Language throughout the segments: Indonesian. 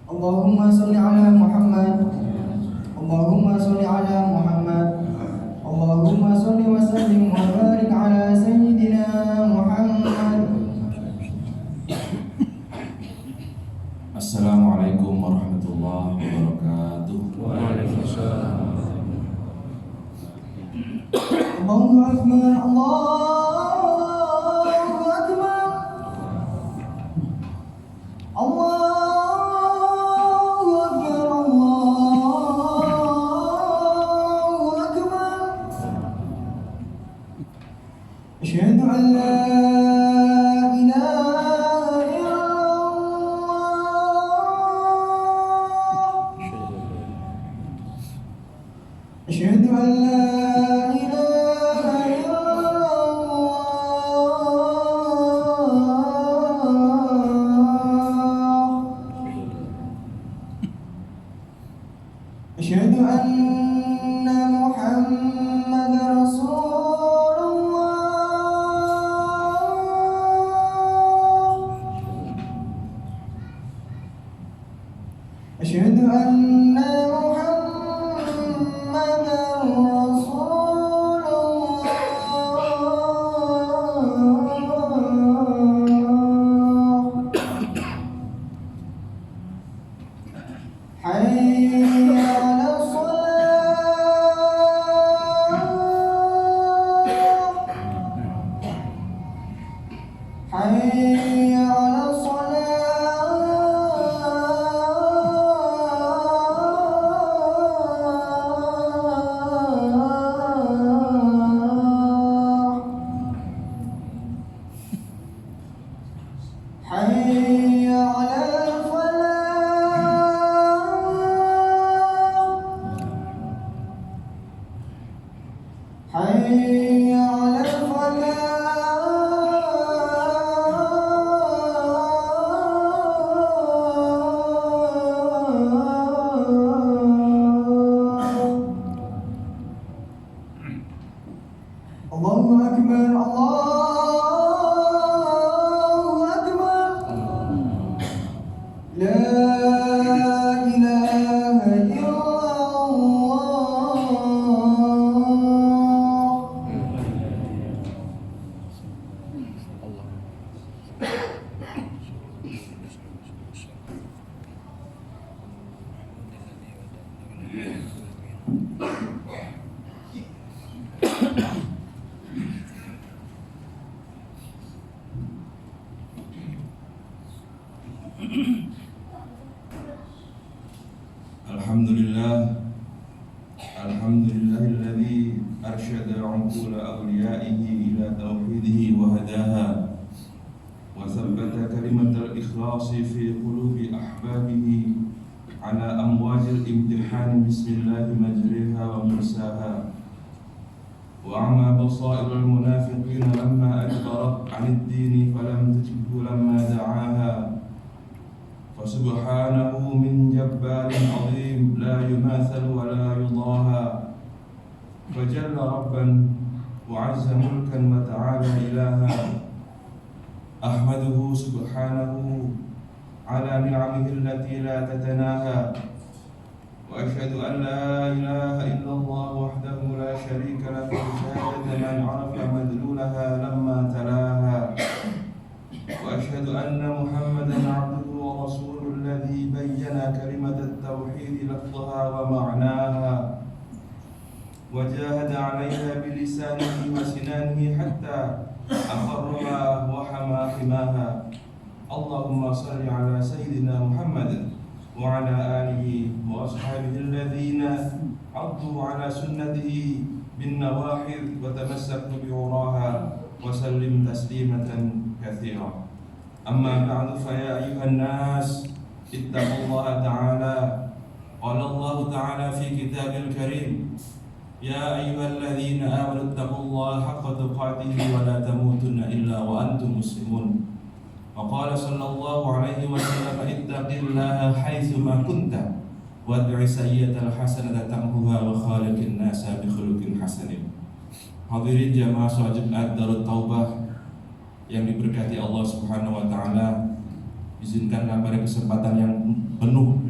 اللهم صل على محمد. اللهم صل على محمد. اللهم صل وسلم وبارك على سيدنا محمد. Assalamualaikum warahmatullahi wabarakatuh. Waalaikumsalam. Allahu Akbar, Allahu Akbar, Allahu Akbar, Allahu Akbar. Asyhadu an la ilaha illallah. Asyhadu an la أشهد أن محمد رسول الله. أشهد أن محمد رسول الله. حي على حي على الصلاة. حي على الفلاح. حي على الفلاح. الله أكبر، الله أكبر. لا إله إلا الله. Alhamdulillahilladzi arsyada 'uqula awliyaihi ila tauhidihi wa hadaha wa thabbata kalimatal ikhlasi fi qulubi ahbabihi ala amwajil imtihan bismillahi majriha wa mursaha wa amma basairul munafiqina lamma adbarat 'anid dini falam tajibhu lamma da'aha Subhanahu min jabbarin azim la yumathal wa la yudaha Fajalla rabban wa azza mulkan wa ta'ala ilaha Ahmaduhu subhanahu ala ni'amihi allati la tatanaha Wa ashhadu an la ilaha illallah wahdahu la sharika lahu shahadata man arafa madlulaha lamma talaha Wa ashhadu anna Muhammadan 'abduhu wa rasuluhu الذي بين كلمة التوحيد لفظها ومعناها وجاهد عليها بلسانه وسنانه حتى أقرها وحمى حماها اللهم صل على سيدنا محمد وعلى آله وأصحابه الذين عضوا على سنته بالنواحذ وتمسكوا بعراها وسلم تسليمة كثيرة أما بعد فيا أيها الناس اتقوا الله تعالى قال الله تعالى في كتابه الكريم يا أيها الذين آمنوا اتقوا الله حق تقاته ولا تموتن إلا وأنتم مسلمون وقال صلى الله عليه وسلم اتق الله حيثما كنت وادع السيئة الحسنة تمحها وخالق الناس بخلق حسن. Hadirin jamaah salat Jumat Darut Taubah yang diberkati Allah Subhanahu wa taala, izinkanlah pada kesempatan yang penuh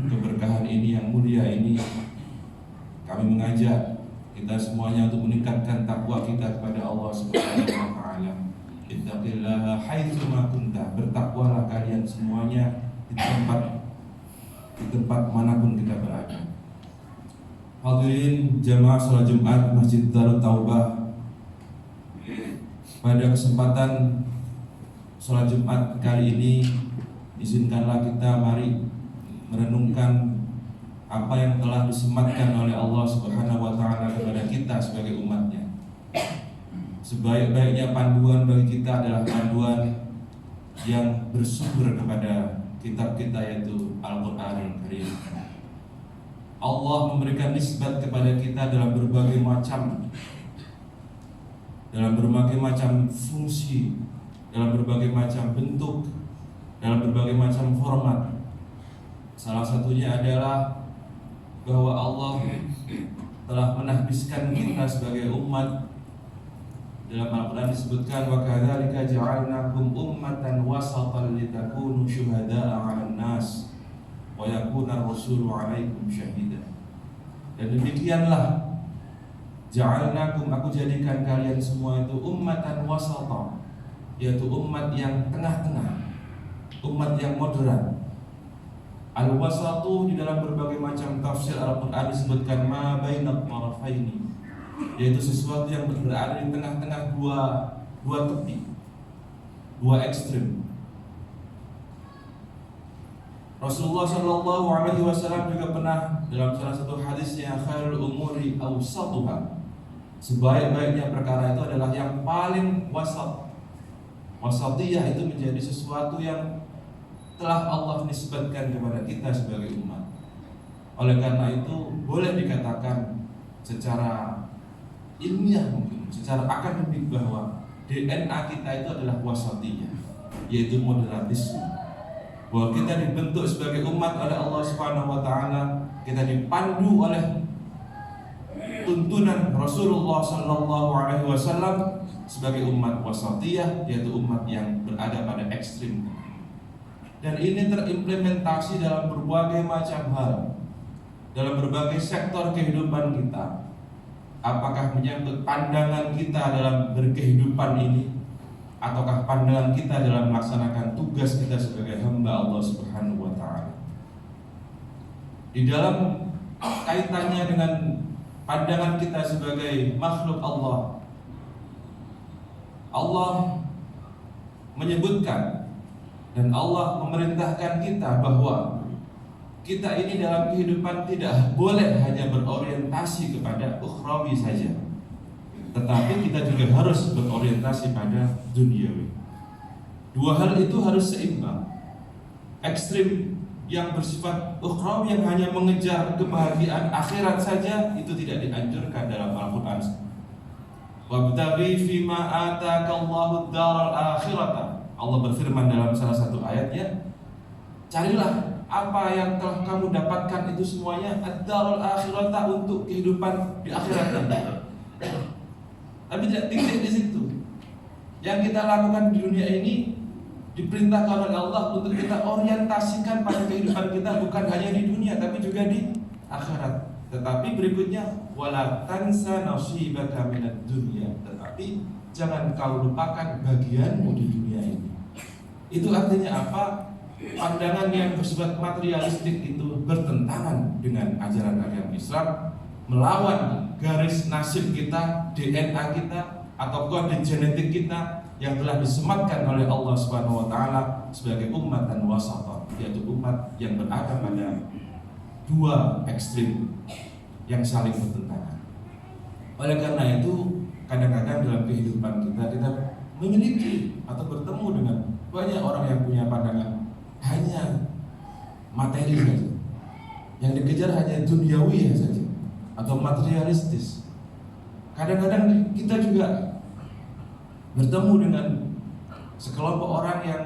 kita semuanya untuk meningkatkan takwa kita kepada Allah Subhanahu wa taala. Ittaqillaha haitsu ma kunta. Bertakwalah kalian semuanya di tempat manapun kita berada. Hadirin jamaah salat Jumat Masjid Darut Taubah, pada kesempatan salat Jumat kali ini izinkanlah kita mari merenungkan apa yang telah disematkan oleh Allah Subhanahu wa taala kepada kita sebagai umatnya. Sebaik-baiknya panduan bagi kita adalah panduan yang bersumber kepada kitab kita, yaitu Al-Qur'anul Karim. Allah memberikan nisbat kepada kita dalam berbagai macam fungsi, dalam berbagai macam bentuk, dalam berbagai macam format. Salah satunya adalah bahwa Allah telah menahbiskan kita sebagai umat. Dalam Al-Quran disebutkan, wa kadzalika ja'alnakum ummatan wasatan litakunu syuhada'a 'alan nas wa yakuna ar-rasulu 'alaikum syahida. Dan demikianlah ja'alnakum, aku jadikan kalian semua itu ummatan wasatan, yaitu umat yang tengah-tengah, umat yang moderat. Al-wasatu di dalam berbagai macam tafsir Al-Quran disebutkan ma bainat tarafaini, yaitu sesuatu yang berada di tengah-tengah dua tepi, dua ekstrim. Rasulullah Shallallahu Alaihi Wasallam juga pernah dalam salah satu hadisnya, khairul umuri awsatuha, sebaik-baiknya perkara itu adalah yang paling wasat. Wasatiyah itu menjadi sesuatu yang telah Allah nisbatkan kepada kita sebagai umat. Oleh karena itu boleh dikatakan secara ilmiah, mungkin secara akademik, bahwa DNA kita itu adalah wasatiyah, yaitu moderatisme. Bahwa kita dibentuk sebagai umat oleh Allah Subhanahu wa taala, kita dipandu oleh tuntunan Rasulullah sallallahu alaihi wasallam sebagai umat wasatiyah, yaitu umat yang berada pada ekstrim. Dan ini terimplementasi dalam berbagai macam hal, dalam berbagai sektor kehidupan kita. Apakah menyangkut pandangan kita dalam berkehidupan ini, ataukah pandangan kita dalam melaksanakan tugas kita sebagai hamba Allah Subhanahu wa taala. Di dalam kaitannya dengan pandangan kita sebagai makhluk Allah, Allah menyebutkan dan Allah memerintahkan kita bahwa kita ini dalam kehidupan tidak boleh hanya berorientasi kepada ukhrawi saja, tetapi kita juga harus berorientasi pada duniawi. Dua hal itu harus seimbang. Ekstrim yang bersifat ukhrawi, yang hanya mengejar kebahagiaan akhirat saja, itu tidak dianjurkan dalam Al-Quran. Wabtaghi fima atakallahu ad-daral akhirata. Allah berfirman dalam salah satu ayatnya, carilah apa yang telah kamu dapatkan itu semuanya ad-darul akhirata, untuk kehidupan di akhirat nanti. Tapi tidak titik di situ. Yang kita lakukan di dunia ini diperintahkan oleh Allah untuk kita orientasikan pada kehidupan kita, bukan hanya di dunia tapi juga di akhirat. Tetapi berikutnya, wala tansa nasibaka minad dunya, tetapi jangan kau lupakan bagianmu di dunia ini. Itu artinya apa? Pandangan yang bersifat materialistik itu bertentangan dengan ajaran agama Islam, melawan garis nasib kita, DNA kita, atau kode genetik kita yang telah disematkan oleh Allah Subhanahu wa taala sebagai ummatan wasata, yaitu umat yang berada pada dua ekstrim yang saling bertentangan. Oleh karena itu, kadang-kadang dalam kehidupan kita memiliki atau bertemu dengan banyak orang yang punya pandangan hanya materi saja, yang dikejar hanya duniawi saja atau materialistis. Kadang-kadang kita juga bertemu dengan sekelompok orang yang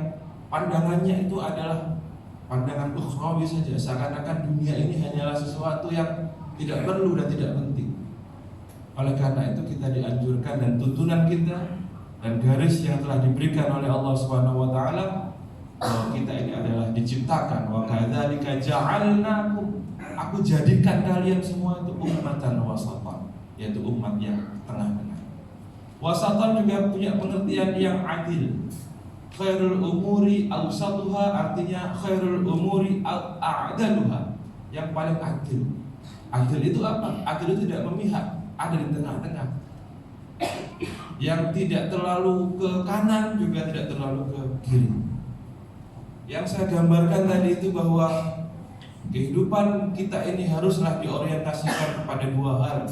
pandangannya itu adalah pandangan ukhrawi saja, seakan-akan dunia ini hanyalah sesuatu yang tidak perlu dan tidak penting. Oleh karena itu kita dianjurkan, dan tuntunan kita dan garis yang telah diberikan oleh Allah Subhanahu wa taala, bahwa kita ini adalah diciptakan, wa kadzalika ja'alnakum, aku jadikan kalian semua itu ummatan wasatan, yaitu umat yang tengah-tengah. Wasatan juga punya pengertian yang adil. Khairul umuri awsatuha, artinya khairul umuri a'daluha, yang paling adil. Adil itu apa? Adil itu tidak memihak, ada di tengah-tengah. Yang tidak terlalu ke kanan juga tidak terlalu ke kiri. Yang saya gambarkan tadi itu bahwa kehidupan kita ini haruslah diorientasikan kepada dua hal,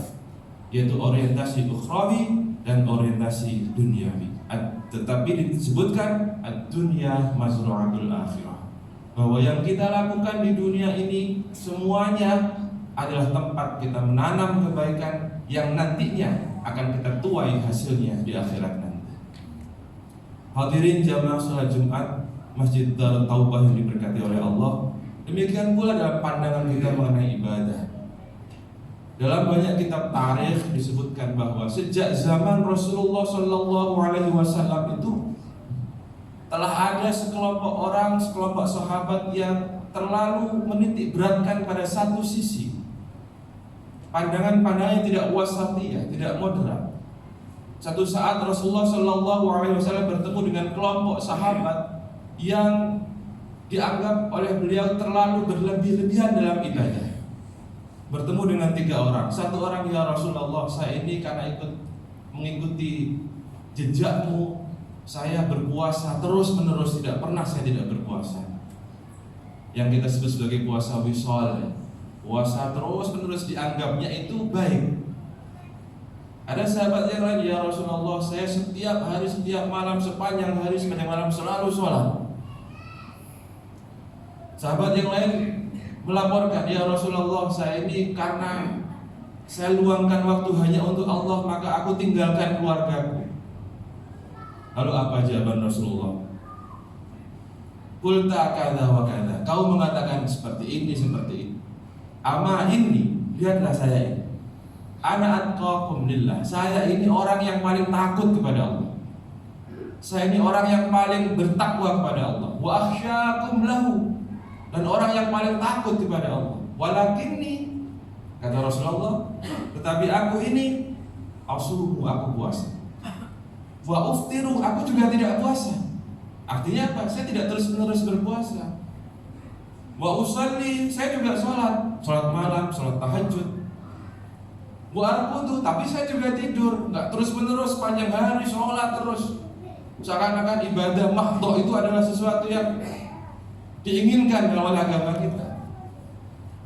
yaitu orientasi ukhrawi dan orientasi duniawi. Tetapi disebutkan ad-dunya mazru'atul akhirah, bahwa yang kita lakukan di dunia ini semuanya adalah tempat kita menanam kebaikan yang nantinya akan kita tuai hasilnya di akhirat nanti. Hadirin jamaah salat Jumat Masjid Darut Taubah yang diberkati oleh Allah, demikian pula dalam pandangan kita mengenai ibadah. Dalam banyak kitab tarikh disebutkan bahwa sejak zaman Rasulullah SAW itu telah ada sekelompok orang, sekelompok sahabat yang terlalu menitik beratkan pada satu sisi. Pandangan-pandangan yang tidak wasatiyah, tidak moderat. Satu saat Rasulullah SAW bertemu dengan kelompok sahabat yang dianggap oleh beliau terlalu berlebih-lebihan dalam ibadah. Bertemu dengan 3 orang. Satu orang, ya Rasulullah, saya ini karena mengikuti jejakmu, saya berpuasa terus menerus, tidak pernah saya tidak berpuasa. Yang kita sebut sebagai puasa wisol, puasa terus menerus dianggapnya itu baik. Ada sahabat yang lain, ya Rasulullah, saya setiap hari, setiap malam, sepanjang hari, sepanjang malam selalu sholat. Sahabat yang lain melaporkan, ya Rasulullah, saya ini karena saya luangkan waktu hanya untuk Allah, maka aku tinggalkan keluargaku. Lalu apa jawaban Rasulullah? Qulta kadza wa kadza. Kau mengatakan seperti ini, seperti ini. Ama ini, lihatlah saya ini. Ana atqakum lillah. Saya ini orang yang paling takut kepada Allah. Saya ini orang yang paling bertakwa kepada Allah. Wa akhsyakum lahu. Dan orang yang paling takut kepada Allah. Walakinni, kata Rasulullah, tetapi aku ini asumu, aku puasa. Wa uftiru, aku juga tidak puasa. Artinya apa? Saya tidak terus-menerus berpuasa. Wa usalli, saya juga sholat malam, sholat tahajud. Wa arqudu, tapi saya juga tidur, nggak terus-menerus panjang hari sholat terus. Seakan-akan ibadah mahdhah itu adalah sesuatu yang diinginkan oleh agama kita.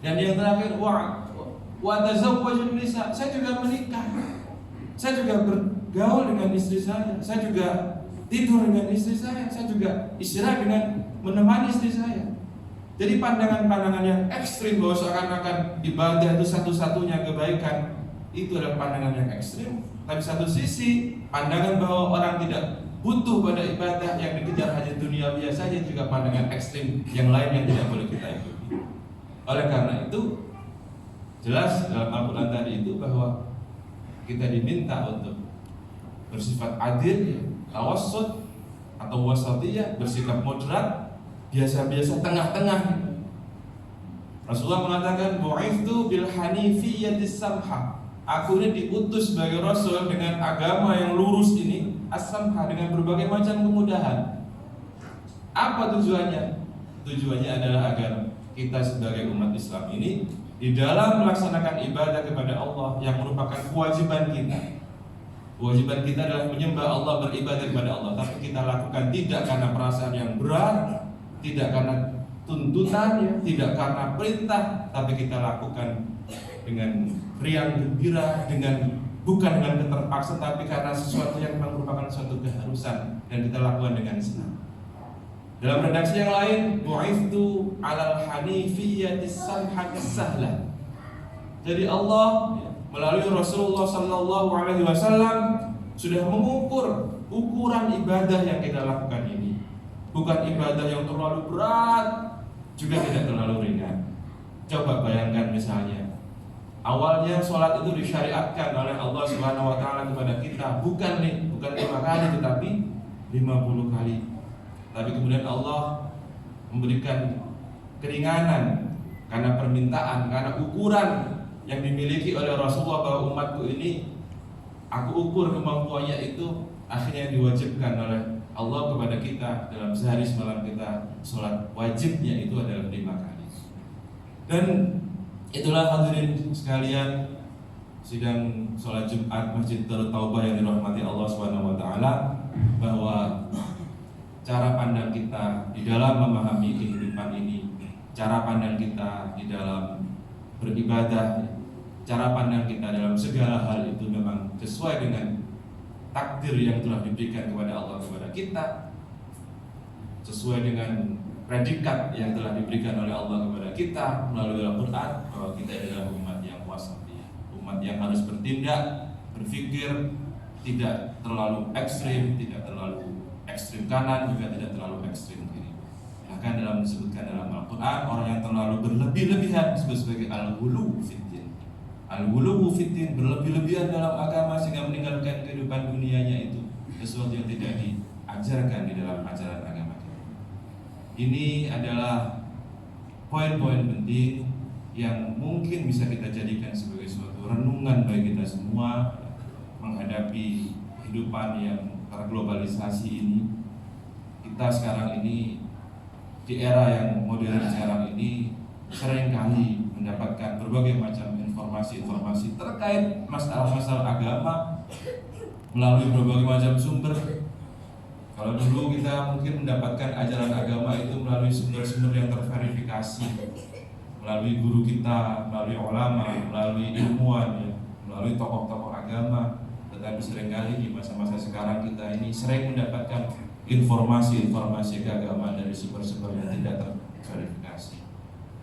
Dan yang terakhir, wa tazawwajun nisa, saya juga menikah. Saya juga bergaul dengan istri saya juga tidur dengan istri saya juga istirahat dengan menemani istri saya. Jadi pandangan-pandangan yang ekstrim bahwa seakan-akan ibadah itu satu-satunya kebaikan, itu adalah pandangan yang ekstrim. Tapi satu sisi, pandangan bahwa orang tidak butuh pada ibadah, yang dikejar hanya dunia biasa saja, juga pandangan ekstrim yang lain yang tidak boleh kita ikuti. Oleh karena itu, jelas dalam Al-Quran tadi itu bahwa kita diminta untuk bersifat adil, tawassut atau wasatiyah, bersikap moderat, biasa-biasa, tengah-tengah. Rasulullah mengatakan, bu'ithtu bil hanifiyyatis samha. Aku ini diutus sebagai Rasul dengan agama yang lurus ini, as-samha, dengan berbagai macam kemudahan. Apa tujuannya? Tujuannya adalah agar kita sebagai umat Islam ini di dalam melaksanakan ibadah kepada Allah yang merupakan kewajiban kita. Kewajiban kita adalah menyembah Allah, beribadah kepada Allah, tapi kita lakukan tidak karena perasaan yang berat, tidak karena tuntutan, tidak karena perintah, tapi kita lakukan dengan riang gembira, bukan dengan keterpaksa, tapi karena sesuatu yang memang merupakan suatu keharusan dan kita lakukan dengan senang. Dalam redaksi yang lain, bu'ithtu 'alal hanifiyyatis samhatis sahlah. Jadi Allah melalui Rasulullah sallallahu alaihi wasallam sudah mengukur ukuran ibadah yang kita lakukan ini. Bukan ibadah yang terlalu berat, juga tidak terlalu ringan. Coba bayangkan misalnya, awalnya sholat itu disyariatkan oleh Allah Subhanahu wa taala kepada kita bukan 5 kali tetapi 50 kali. Tapi kemudian Allah memberikan keringanan karena permintaan, karena ukuran yang dimiliki oleh Rasulullah bahwa umatku ini aku ukur kemampuannya itu akhirnya diwajibkan oleh Allah kepada kita dalam sehari semalam kita sholat wajibnya itu adalah 5 kali. Dan itulah hadirin sekalian sidang sholat Jumat Masjid Darut Taubah yang dirahmati Allah Subhanahu wa taala, bahwa cara pandang kita di dalam memahami kehidupan ini, cara pandang kita di dalam beribadah, cara pandang kita dalam segala hal itu memang sesuai dengan takdir yang telah diberikan kepada Allah kepada kita, sesuai dengan predikat yang telah diberikan oleh Allah kepada kita melalui Al-Quran, bahwa kita adalah umat yang wasatiyah, umat yang harus bertindak, berpikir tidak terlalu ekstrim, tidak terlalu ekstrim kanan, juga tidak terlalu ekstrim kiri. Bahkan dalam disebutkan dalam Al-Quran, orang yang terlalu berlebih-lebihan disebut sebagai al-ghuluw fiddin. Al-ghuluw fiddin, berlebih-lebihan dalam agama sehingga meninggalkan kehidupan dunianya itu sesuatu yang tidak diajarkan di dalam ajaran agama kita. Ini adalah poin-poin penting yang mungkin bisa kita jadikan sebagai suatu renungan bagi kita semua menghadapi kehidupan yang terglobalisasi ini. Kita sekarang ini di era yang modern sekarang ini seringkali mendapatkan berbagai macam informasi-informasi terkait masalah-masalah agama melalui berbagai macam sumber. Kalau dulu kita mungkin mendapatkan ajaran agama itu melalui sumber-sumber yang terverifikasi, melalui guru kita, melalui ulama, melalui ilmuwan, ya, melalui tokoh-tokoh agama. Tetapi seringkali di masa-masa sekarang kita ini sering mendapatkan informasi-informasi keagamaan dari sumber-sumber yang tidak terverifikasi,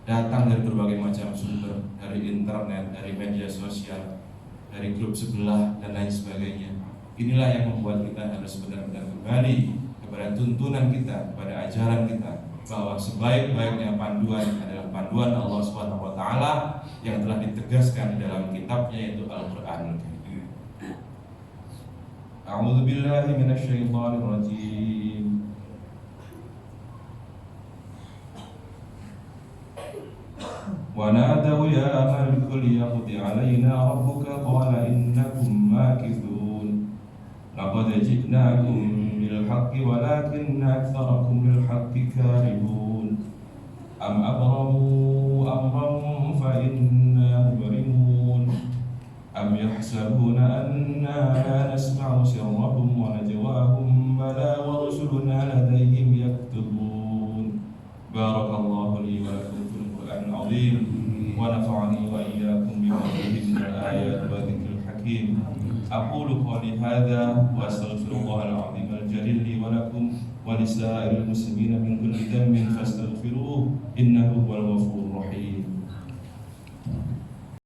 datang dari berbagai macam sumber, dari internet, dari media sosial, dari grup sebelah dan lain sebagainya. Inilah yang membuat kita harus benar-benar kembali kepada tuntunan kita, kepada ajaran kita, bahwa sebaik-baiknya panduan adalah panduan Allah Subhanahu wa taala yang telah ditegaskan dalam kitabnya, yaitu Al-Qur'anul Karim. A'udzu billahi minasyaitonir rajim. Wa nadaw ya malikul yaqdi 'alaina rabbuka qala innakum makithun. Laqad ji'nakum bil haqqi walakinna aktsarakum lil haqqi karihun. Am abramu amran fa inna mubrimun. Am yahsabuna anna la nasma'u sirrahum wa najwahum bala wa rusuluna ladayhim yaktubun. Barakallahu li wa lakum fil Qur'anil 'azim wa nafa'ani wa iyyakum bima fihi min al-ayati wa dzikril hakim. Aqulu qawli hadza wa astaghfirullahal 'azim al-jalil li wa lakum wa lisa'iril muslimina min kulli dhanbin fastaghfiruhu innahu huwal ghafurur rahim.